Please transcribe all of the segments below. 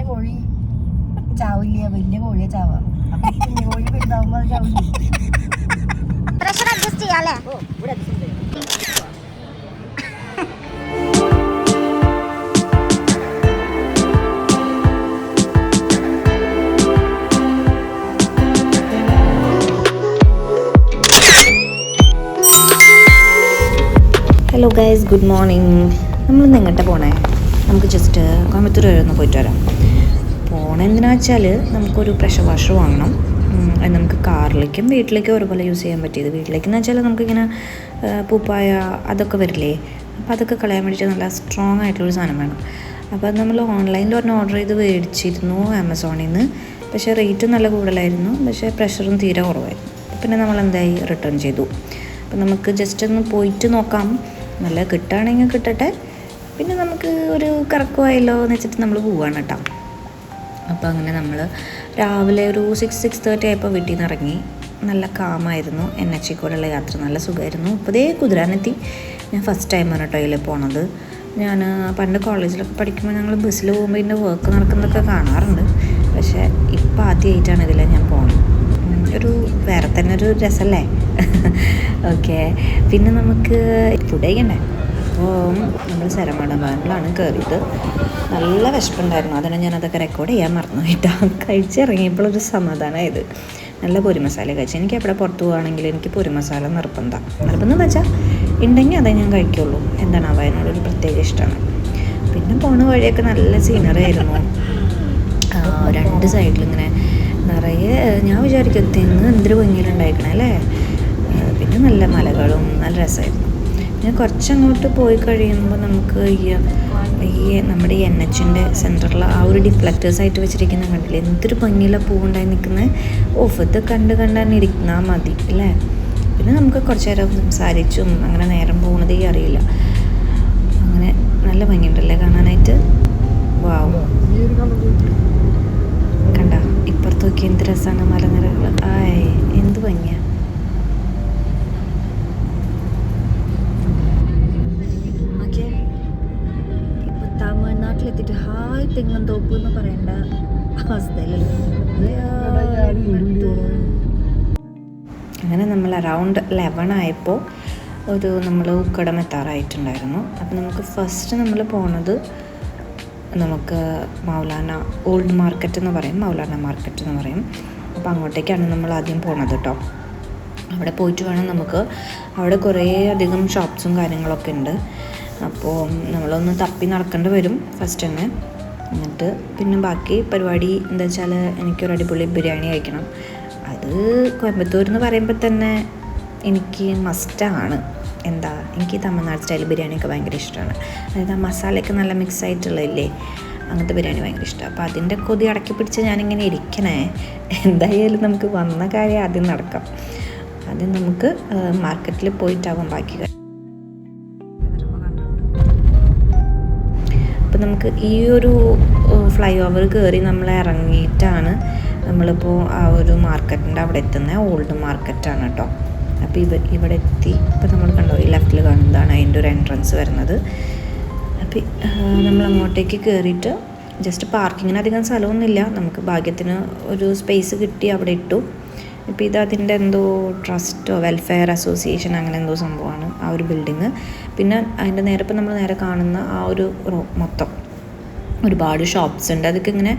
കുഞ്ഞു കോഴി ചാവില്ല, വലിയ കോഴിയെ ചാവാം. അപ്പൊ കുഞ്ഞു കോഴി വലുതാവുമ്പോ അത് ചാവില്ല. പ്രഷർ അഡ്ജസ്റ്റ് ചെയ്യാല്ലേ? Hello guys, good morning. നമ്മളിന്ന് എങ്ങോട്ടാണ് പോണേ? നമുക്ക് ജസ്റ്റ് കോയമ്പത്തൂർ വരെ ഒന്ന് പോയിട്ട് വരാം. പോണെന്തിനാ വെച്ചാൽ നമുക്കൊരു പ്രഷർ വാഷർ വാങ്ങണം. അത് നമുക്ക് കാറിലേക്കും വീട്ടിലേക്കും ഒരുപോലെ യൂസ് ചെയ്യാൻ പറ്റിയത്. വീട്ടിലേക്കെന്ന് വെച്ചാൽ നമുക്കിങ്ങനെ പൂപ്പായ അതൊക്കെ വരില്ലേ, അപ്പോൾ അതൊക്കെ കളയാൻ വേണ്ടിയിട്ട് നല്ല സ്ട്രോങ് ആയിട്ടുള്ളൊരു സാധനം വേണം. അപ്പോൾ അത് നമ്മൾ ഓൺലൈനിൽ ഒരെണ്ണം ഓർഡർ ചെയ്ത് മേടിച്ചിരുന്നു ആമസോണിൽ നിന്ന്. പക്ഷേ റേറ്റ് നല്ല കൂടുതലായിരുന്നു, പക്ഷേ പ്രഷറും തീരെ കുറവായിരുന്നു. പിന്നെ നമ്മൾ എന്തായി റിട്ടേൺ ചെയ്തു. അപ്പോൾ നമുക്ക് ജസ്റ്റ് ഒന്ന് പോയിട്ട് നോക്കാം, നല്ല കിട്ടുകയാണെങ്കിൽ കിട്ടട്ടെ, പിന്നെ നമുക്ക് ഒരു കറക്കമായല്ലോ എന്ന് വെച്ചിട്ട് നമ്മൾ പോവാണ് കേട്ടോ. അപ്പോൾ അങ്ങനെ നമ്മൾ രാവിലെ ഒരു 6:30 ആയപ്പോൾ വീട്ടിൽ നിന്ന് ഇറങ്ങി. നല്ല കാമായിരുന്നു. NH കൂടെയുള്ള യാത്ര നല്ല സുഖമായിരുന്നു. ഇപ്പോൾ ദേ കുതിരാനെത്തി. ഞാൻ ഫസ്റ്റ് ടൈമാണ് കേട്ടോ ഇതിൽ പോണത്. ഞാൻ പണ്ട് കോളേജിലൊക്കെ പഠിക്കുമ്പോൾ ഞങ്ങൾ ബസ്സിൽ പോകുമ്പോൾ ഇതിൻ്റെ വർക്ക് നടക്കുന്നതൊക്കെ കാണാറുണ്ട്. പക്ഷേ ഇപ്പോൾ ആദ്യമായിട്ടാണ് ഇതിൽ ഞാൻ പോകുന്നത്. ഒരു വേറെ തന്നെ ഒരു രസമല്ലേ? ഓക്കെ, പിന്നെ നമുക്ക് ഫുഡ് കഴിക്കണ്ടേ? അപ്പോൾ നമ്മൾ സെരമടമ്പാനിലാണ് കയറിയത്. നല്ല വിശപ്പുണ്ടായിരുന്നു, അതിനെ ഞാനതൊക്കെ റെക്കോർഡ് ചെയ്യാൻ മറന്നു കേട്ടോ. കഴിച്ചിറങ്ങിയപ്പോഴൊരു സമാധാനമായത്. നല്ല പൊരി മസാല കഴിച്ചു. എനിക്ക് എവിടെ പുറത്ത് പോവുകയാണെങ്കിൽ എനിക്ക് പൊരി മസാല നിർബന്ധം എന്ന് വെച്ചാൽ ഉണ്ടെങ്കിൽ അതേ ഞാൻ കഴിക്കുള്ളൂ. എന്താണ് അതിനോടൊരു പ്രത്യേക ഇഷ്ടമാണ്. പിന്നെ പോണ വഴിയൊക്കെ നല്ല സീനറി ആയിരുന്നു. രണ്ട് സൈഡിലിങ്ങനെ നിറയെ ഞാൻ വിചാരിക്കും തെങ്ങ് എന്തൊരു ഭംഗിയിലുണ്ടായിരിക്കണേ അല്ലേ. പിന്നെ നല്ല മലകളും നല്ല രസമായിരുന്നു. പിന്നെ കുറച്ചങ്ങോട്ട് പോയി കഴിയുമ്പോൾ നമുക്ക് ഈ നമ്മുടെ ഈ NHൻ്റെ സെൻറ്ററിൽ ആ ഒരു ഡിഫ്ലക്റ്റേഴ്സായിട്ട് വെച്ചിരിക്കുന്ന കണ്ടില്ലേ, എന്തൊരു ഭംഗിയുള്ള പൂവുണ്ടായി നിൽക്കുന്നത്. ഇത് കണ്ട് തന്നെ ഇരിന്നാൽ മതി അല്ലേ. പിന്നെ നമുക്ക് കുറച്ച് നേരം സംസാരിച്ചും അങ്ങനെ നേരം പോകുന്നതേ അറിയില്ല. അങ്ങനെ നല്ല ഭംഗിയുണ്ടല്ലേ കാണാനായിട്ട്. വാവ്, കണ്ട ഇപ്പുറത്ത് നോക്കി എന്ത് രസമാണ് മലനിരകൾ. ആയ് എന്ത് ഭംഗിയാണ്. ഇപ്പൊ തമിഴ്നാട്ടിലെത്തിയിട്ട് ഹായ് തെങ്ങന്തോപ്പ് എന്ന് പറയേണ്ട അവസ്ഥയിലല്ലേ. അങ്ങനെ നമ്മൾ അറൗണ്ട് 11 ആയപ്പോൾ നമ്മൾ ഉക്കടം എത്താറായിട്ടുണ്ടായിരുന്നു. അപ്പം നമുക്ക് ഫസ്റ്റ് നമ്മൾ പോണത് നമുക്ക് മൗലാന ഓൾഡ് മാർക്കറ്റ് എന്ന് പറയും, മൗലാന മാർക്കറ്റ് എന്ന് പറയും. അപ്പോൾ അങ്ങോട്ടേക്കാണ് നമ്മൾ ആദ്യം പോണത് കേട്ടോ. അവിടെ പോയിട്ട് വേണം നമുക്ക്, അവിടെ കുറേ അധികം ഷോപ്സും കാര്യങ്ങളൊക്കെ ഉണ്ട്. അപ്പോൾ നമ്മളൊന്ന് തപ്പി നടക്കേണ്ടി വരും ഫസ്റ്റ് തന്നെ. എന്നിട്ട് പിന്നെ ബാക്കി പരിപാടി എന്താ വെച്ചാൽ എനിക്കൊരു അടിപൊളി ബിരിയാണി കഴിക്കണം. അത് കോയമ്പത്തൂർ എന്ന് പറയുമ്പോൾ തന്നെ എനിക്ക് മസ്റ്റാണ്. എനിക്ക് തമിഴ്നാട് സ്റ്റൈൽ ബിരിയാണിയൊക്കെ ഭയങ്കര ഇഷ്ടമാണ്. അതായത് ആ മസാലയൊക്കെ നല്ല മിക്സ് ആയിട്ടുള്ളതില്ലേ, അങ്ങനത്തെ ബിരിയാണി ഭയങ്കര ഇഷ്ടമാണ്. അപ്പോൾ അതിൻ്റെ കൊതി അടക്കി പിടിച്ച് ഞാനിങ്ങനെ ഇരിക്കണേ. എന്തായാലും നമുക്ക് വന്ന കാര്യം ആദ്യം നടക്കാം. ആദ്യം നമുക്ക് മാർക്കറ്റിൽ പോയിട്ടാവും ബാക്കി കാര്യം. അപ്പോൾ നമുക്ക് ഈ ഒരു ഫ്ലൈ ഓവർ കയറി നമ്മൾ ഇറങ്ങിയിട്ടാണ് നമ്മളിപ്പോൾ ആ ഒരു മാർക്കറ്റിൻ്റെ അവിടെ എത്തുന്നത്. ഓൾഡ് മാർക്കറ്റാണ് കേട്ടോ. അപ്പോൾ ഇവിടെ എത്തി. ഇപ്പോൾ നമ്മൾ കണ്ടോ ഈ ലെഫ്റ്റിൽ കാണുന്നതാണ് അതിൻ്റെ ഒരു എൻട്രൻസ് വരുന്നത്. അപ്പോൾ നമ്മൾ അങ്ങോട്ടേക്ക് കയറിയിട്ട് ജസ്റ്റ് പാർക്കിങ്ങിന് അധികം സ്ഥലമൊന്നുമില്ല, നമുക്ക് ഭാഗ്യത്തിന് ഒരു സ്പേസ് കിട്ടി അവിടെ ഇട്ടു. ഇപ്പോൾ ഇത് അതിൻ്റെ എന്തോ ട്രസ്റ്റോ വെൽഫെയർ അസോസിയേഷൻ അങ്ങനെ എന്തോ സംഭവമാണ് ആ ഒരു ബിൽഡിങ്. പിന്നെ അതിൻ്റെ നേരെ ഇപ്പോൾ നമ്മൾ നേരെ കാണുന്ന ആ ഒരു മൊത്തം ഒരുപാട് ഷോപ്സ് ഉണ്ട്. അതൊക്കെ ഇങ്ങനെ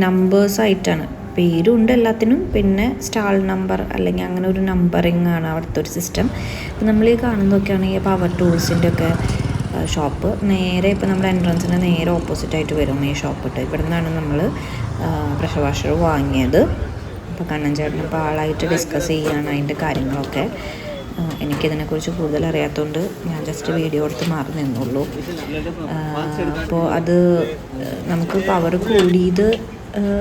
നമ്പേഴ്സായിട്ടാണ്, പേരുണ്ട് എല്ലാത്തിനും, പിന്നെ സ്റ്റാൾ നമ്പർ അല്ലെങ്കിൽ അങ്ങനെ ഒരു നമ്പറിങ് ആണ് അവിടുത്തെ ഒരു സിസ്റ്റം. ഇപ്പം നമ്മൾ ഈ കാണുന്നതൊക്കെയാണെങ്കിൽ പവർ ടൂൾസിൻ്റെ ഒക്കെ ഷോപ്പ് നേരെ ഇപ്പോൾ നമ്മുടെ എൻട്രൻസിൻ്റെ നേരെ ഓപ്പോസിറ്റായിട്ട് വരും ഈ ഷോപ്പ് ഇട്ട്. ഇവിടെ നിന്നാണ് നമ്മൾ പ്രഷർ വാഷർ വാങ്ങിയത്. അപ്പോൾ കണ്ണൻ ചേട്ടൻ ഇപ്പോൾ ആളായിട്ട് ഡിസ്കസ് ചെയ്യുകയാണ് അതിൻ്റെ കാര്യങ്ങളൊക്കെ. എനിക്കിതിനെക്കുറിച്ച് കൂടുതൽ അറിയാത്തതുകൊണ്ട് ഞാൻ ജസ്റ്റ് വീഡിയോ എടുത്ത് മാറി നിന്നുള്ളൂ. അപ്പോൾ അത് നമുക്ക് പവർ കൂടിയത്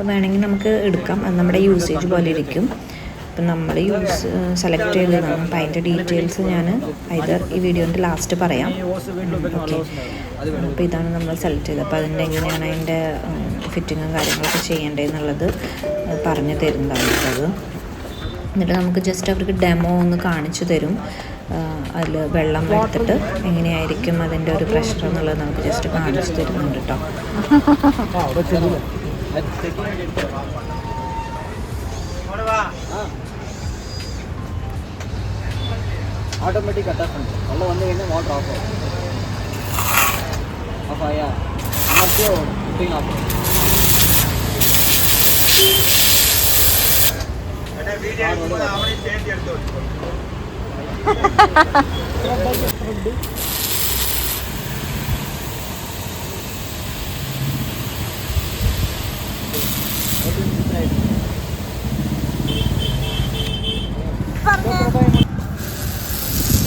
വേണമെങ്കിൽ നമുക്ക് എടുക്കാം, അത് നമ്മുടെ യൂസേജ് പോലെ ഇരിക്കും. അപ്പം നമ്മൾ സെലക്ട് ചെയ്തതാണ്. അപ്പം അതിൻ്റെ ഡീറ്റെയിൽസ് ഞാൻ ഐദർ ഈ വീഡിയോൻ്റെ ലാസ്റ്റ് പറയാം. ഓക്കെ, അപ്പോൾ ഇതാണ് നമ്മൾ സെലക്ട് ചെയ്തത്. അപ്പോൾ അതിൻ്റെ എങ്ങനെയാണ് അതിൻ്റെ ഫിറ്റിങ്ങും കാര്യങ്ങളൊക്കെ ചെയ്യേണ്ടതെന്നുള്ളത് പറഞ്ഞു തരുന്നതാണ് അത്. എന്നിട്ട് നമുക്ക് ജസ്റ്റ് അവർക്ക് ഡെമോ ഒന്ന് കാണിച്ചു തരും. അതിൽ വെള്ളം എടുത്തിട്ട് എങ്ങനെയായിരിക്കും അതിൻ്റെ ഒരു പ്രഷർ എന്നുള്ളത് നമുക്ക് ജസ്റ്റ് കാണിച്ചു തരുന്നുണ്ട് കേട്ടോ. ഓട്ടോമാറ്റിക് കട്ടാക്കുന്നുണ്ട്. വെള്ളം വന്നു കഴിഞ്ഞാൽ മോട്ടർ ഓഫ് ആവും. ഓഫ് ആയാൽ കുക്കിംഗ് ഓഫ് ആവും.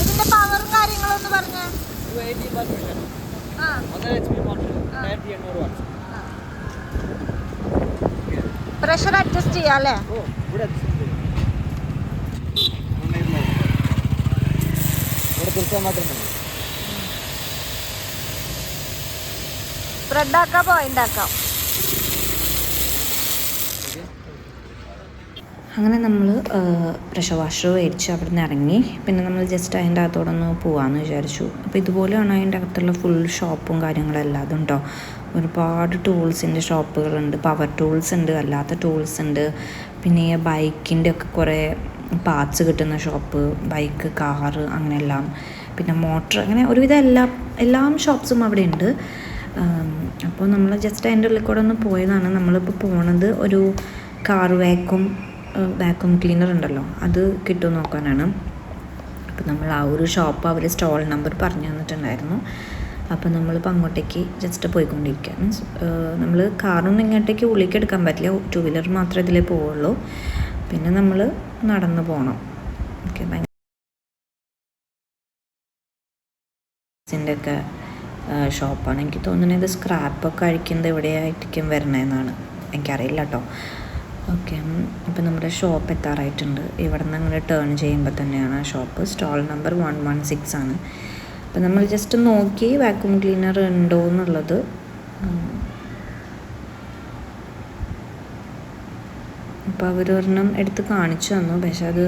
ഇതിന്റെ പവറും കാര്യങ്ങളും ഒന്ന് പറഞ്ഞേ. പ്രഷർ അഡ്ജസ്റ്റ് ചെയ്യാം അല്ലേ? സ്പ്രെഡ് ആക്കാം, പോയിന്റ് ആക്കാം. അങ്ങനെ നമ്മൾ പ്രഷർ വാഷർ മേടിച്ച് അവിടെ നിന്ന് ഇറങ്ങി. പിന്നെ നമ്മൾ ജസ്റ്റ് അതിൻ്റെ അകത്തോടൊന്ന് പോകാമെന്ന് വിചാരിച്ചു. അപ്പോൾ ഇതുപോലെയാണ് അതിൻ്റെ അകത്തുള്ള ഫുൾ ഷോപ്പും കാര്യങ്ങളെല്ലാം അതുണ്ടോ. ഒരുപാട് ടൂൾസിൻ്റെ ഷോപ്പുകളുണ്ട്. പവർ ടൂൾസ് ഉണ്ട്, അല്ലാത്ത ടൂൾസ് ഉണ്ട്. പിന്നെ ബൈക്കിൻ്റെ ഒക്കെ കുറേ പാർട്സ് കിട്ടുന്ന ഷോപ്പ്, ബൈക്ക്, കാറ് അങ്ങനെയെല്ലാം. പിന്നെ മോട്ടർ, അങ്ങനെ ഒരുവിധം എല്ലാം ഷോപ്സും അവിടെ ഉണ്ട്. അപ്പോൾ നമ്മൾ ജസ്റ്റ് അതിൻ്റെ ഉള്ളിൽ കൂടെ ഒന്ന് പോയതാണ്. നമ്മളിപ്പോൾ പോണത് ഒരു കാർ വാക്യൂം ക്ലീനർ ഉണ്ടല്ലോ, അത് കിട്ടുമെന്ന് നോക്കാനാണ്. അപ്പോൾ നമ്മൾ ആ ഒരു ഷോപ്പ് അവർ സ്റ്റോൾ നമ്പർ പറഞ്ഞു തന്നിട്ടുണ്ടായിരുന്നു. അപ്പോൾ നമ്മളിപ്പോൾ അങ്ങോട്ടേക്ക് ജസ്റ്റ് പോയിക്കൊണ്ടിരിക്കുക. മീൻസ് നമ്മൾ കാറൊന്നും ഇങ്ങോട്ടേക്ക് ഉള്ളിലേക്ക് എടുക്കാൻ പറ്റില്ല, 2 വീലർ മാത്രമേ ഇതിലേ പോവുള്ളൂ. പിന്നെ നമ്മൾ നടന്ന് പോകണം. ഓക്കെ, ൻ്റെ ഒക്കെ ഷോപ്പാണ്. എനിക്ക് തോന്നുന്നത് ഇത് സ്ക്രാപ്പൊക്കെ അഴിക്കുന്നത് എവിടെയായിരിക്കും വരണതെന്നാണ്, എനിക്കറിയില്ല കേട്ടോ. ഓക്കെ, അപ്പോൾ നമ്മുടെ ഷോപ്പ് എത്താറായിട്ടുണ്ട്. ഇവിടെ നിന്ന് അങ്ങനെ ടേൺ ചെയ്യുമ്പോൾ തന്നെയാണ് ആ ഷോപ്പ്. സ്റ്റോൾ നമ്പർ 116 ആണ്. അപ്പോൾ നമ്മൾ ജസ്റ്റ് നോക്കി വാക്യൂം ക്ലീനർ ഉണ്ടോ എന്നുള്ളത്. അപ്പോൾ അവരൊരെണ്ണം എടുത്ത് കാണിച്ചു തന്നു, പക്ഷെ അത്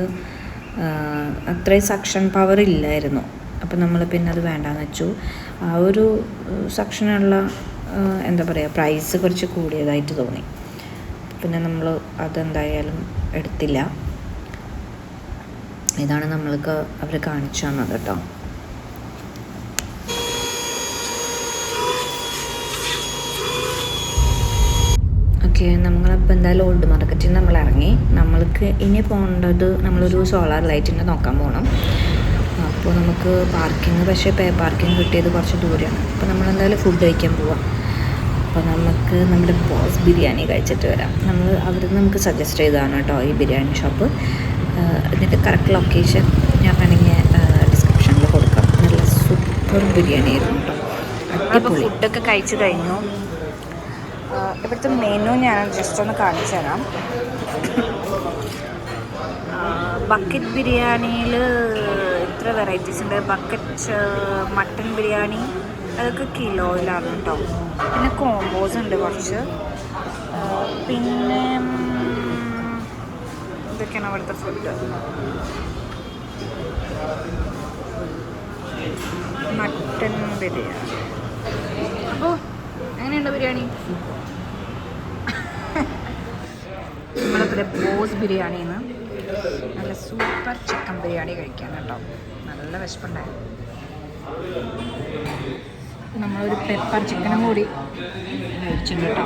അത്രയും സക്ഷൻ പവർ ഇല്ലായിരുന്നു. അപ്പോൾ നമ്മൾ പിന്നെ അത് വേണ്ടാന്ന് വെച്ചു. ആ ഒരു സക്ഷനുള്ള എന്താ പറയുക, പ്രൈസ് കുറച്ച് കൂടിയതായിട്ട് തോന്നി. പിന്നെ നമ്മൾ അതെന്തായാലും എടുത്തില്ല. ഇതാണ് നമ്മൾക്ക് അവർ കാണിച്ചു തന്നത് കേട്ടോ. ഓക്കെ, നമ്മളപ്പോൾ എന്തായാലും ഓൾഡ് മാർക്കറ്റിൽ നിന്ന് നമ്മൾ ഇറങ്ങി. നമ്മൾക്ക് ഇനി പോകേണ്ടത് നമ്മളൊരു സോളാർ ലൈറ്റിൻ്റെ നോക്കാൻ പോകണം. അപ്പോൾ നമുക്ക് പാർക്കിംഗ്, പക്ഷേ പേ പാർക്കിംഗ് കിട്ടിയത് കുറച്ച് ദൂരെയാണ്. അപ്പോൾ നമ്മളെന്തായാലും ഫുഡ് കഴിക്കാൻ പോവാം. അപ്പോൾ നമുക്ക് നമ്മുടെ ബോസ് ബിരിയാണി കഴിച്ചിട്ട് വരാം. അവർ നമുക്ക് സജസ്റ്റ് ചെയ്തതാണ് കേട്ടോ ഈ ബിരിയാണി ഷോപ്പ്. ഇതിൻ്റെ കറക്റ്റ് ലൊക്കേഷൻ ഞാൻ വേണമെങ്കിൽ ഡിസ്ക്രിപ്ഷനിൽ കൊടുക്കാം. നല്ല സൂപ്പർ ബിരിയാണി ആയിരുന്നു കേട്ടോ, അടിപൊളി. ഫുഡൊക്കെ കഴിച്ച് കഴിഞ്ഞു. ഇവിടുത്തെ മെനു ഞാൻ ജസ്റ്റ് ഒന്ന് കാണിച്ചു തരാം. ബക്കറ്റ് ബിരിയാണിയിൽ ഇത്ര വെറൈറ്റീസ് ഉണ്ട്. ബക്കറ്റ് മട്ടൻ ബിരിയാണി അതൊക്കെ കിലോയിലാണ് കേട്ടോ. പിന്നെ കോംബോസ് ഉണ്ട് കുറച്ച്. പിന്നെ ഇതൊക്കെയാണ് അവിടുത്തെ ഫുഡ്. മട്ടൻ ബിരിയാണി. അപ്പോൾ എങ്ങനെയുണ്ട് ബിരിയാണി? നമ്മളിവിടെ ബോസ് ബിരിയാണിന്ന് നല്ല സൂപ്പർ ചിക്കൻ ബിരിയാണി കഴിക്കാൻ കേട്ടോ. നല്ല വിശപ്പുണ്ടായിരുന്നു. നമ്മളൊരു പെപ്പർ ചിക്കനും കൂടി കഴിച്ചിട്ടുണ്ട് കേട്ടോ.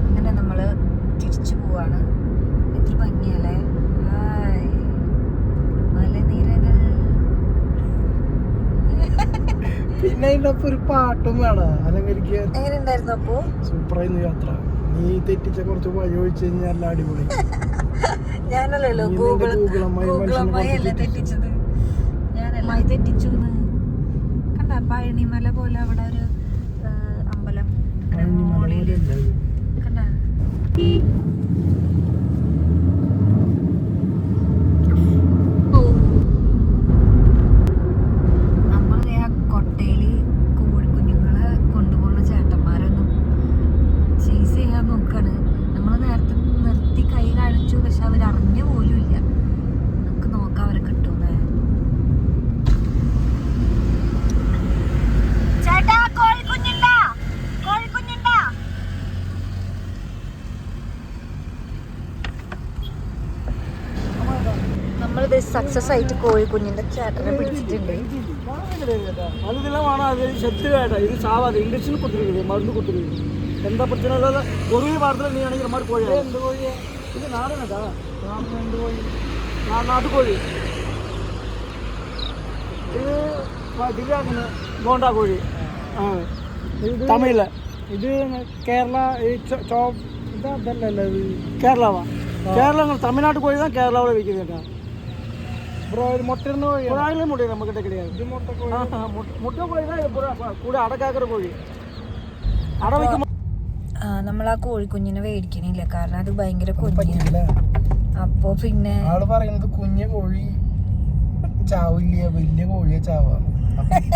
അങ്ങനെ നമ്മൾ തിരിച്ചു പോവാണ്. എത്ര ഭംഗിയല്ലേ, മലനിരകൾ. പിന്നെ അതിൻ്റെ ഒപ്പം ഒരു പാട്ടും വേണം അലങ്കരിക്കാൻ. എങ്ങനെയുണ്ടായിരുന്നു? അപ്പോൾ സൂപ്പറായിരുന്നു യാത്ര. നീ തെറ്റിച്ച കുറച്ച് വഴി ഒഴിച്ച് കഴിഞ്ഞാൽ എല്ലാം അടിപൊളി. ഞാനല്ലല്ലോ ഗൂഗിളമ്മായി തെറ്റിച്ചത്. ഞാനല്ല തെറ്റിച്ചു. കണ്ട പഴനിമല പോലെ അവിടെ ഒരു അമ്പലം കണ്ട. നമ്മൾ ആ ഇത് സക്സസ് ആയിട്ട് കോഴിക്കുഞ്ഞിന്റെ ചേട്ടനെ പിടിച്ചിട്ടുണ്ട്. அது செத்து வேட்டா இது சாவாது இன்ஜெக்ஷன் கொடுத்துருக்குது மருந்து கொடுத்துருக்குது எந்த பிரச்சனை இல்லாத ஒரு வாரத்தில் நீ நினைக்கிற மாதிரி கோழி எந்த கோழி இது நாடுனதா ரெண்டு கோழி நாட்டுக்கோழி இது திவ்யாக்குன்னு போண்டா கோழி தமிழில் ഇത് കേരള ഇതല്ലല്ലോ ഇത് കേരളവാ കേരള തമിഴ്നാട്ട് കോഴി தான் കേരളാவில் விற்கிது കേട്ടോ ப்ரோ இது முட்டைன்னு கோழி புறாயிலே முட்டை நம்மக்கிட்ட கிடையாது இது முட்டை கோழி முட்டை கோழி தான் புறா கூட അടക്കാക്കുന്ന കോഴി അട വയ്ക്കും. നമ്മൾ ആ കോഴിക്കുഞ്ഞിനെ മേടിക്കണില്ല കാരണം അത് ഭയങ്കര കുഞ്ഞാണ്. അപ്പോ പിന്നെ ആള് പറയുന്നത് കുഞ്ഞു കോഴി ചാവില്ല വലിയ കോഴിയെ ചാവാണ്.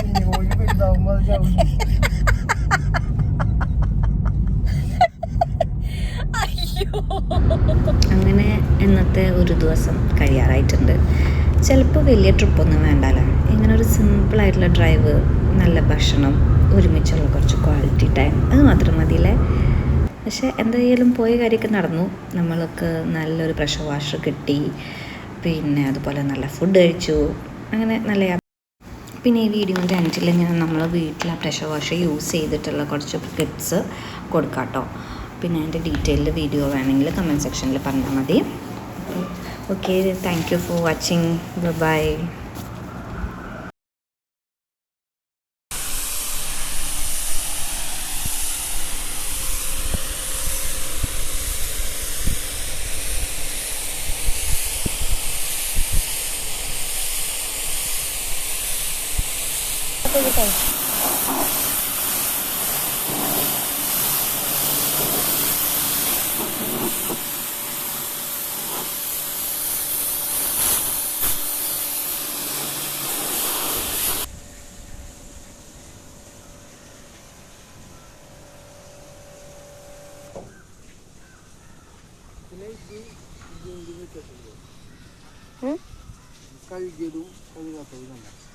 കുഞ്ഞു കോഴി വലുതാവുമ്പോ അത് ചാവില്ല. അങ്ങനെ ഇന്നത്തെ ഒരു ദിവസം കഴിയാറായിട്ടുണ്ട്. ചിലപ്പോൾ വലിയ ട്രിപ്പൊന്നും വേണ്ടല്ലോ, ഇങ്ങനെ ഒരു സിമ്പിളായിട്ടുള്ള ഡ്രൈവ്, നല്ല ഭക്ഷണം, ഒരുമിച്ചുള്ള കുറച്ച് ക്വാളിറ്റി ടൈം, അത് മാത്രം മതിയല്ലേ. പക്ഷേ എന്തായാലും പോയ കാര്യമൊക്കെ നടന്നു. നമ്മൾക്ക് നല്ലൊരു പ്രഷർ വാഷർ കിട്ടി, പിന്നെ അതുപോലെ നല്ല ഫുഡ് കഴിച്ചു, അങ്ങനെ നല്ല. പിന്നെ ഈ വീഡിയോൻ്റെ അഞ്ചിൽ ഞാൻ നമ്മൾ വീട്ടിൽ ആ പ്രഷർ വാഷർ യൂസ് ചെയ്തിട്ടുള്ള കുറച്ച് ടിപ്സ് കൊടുക്കാം കേട്ടോ. പിന്നെ അതിൻ്റെ ഡീറ്റെയിൽഡ് വീഡിയോ വേണമെങ്കിൽ കമൻറ്റ് സെക്ഷനിൽ പറഞ്ഞാൽ മതി. Okay, thank you for watching. Bye. കഴുകിയതും കഴുകാത്തതും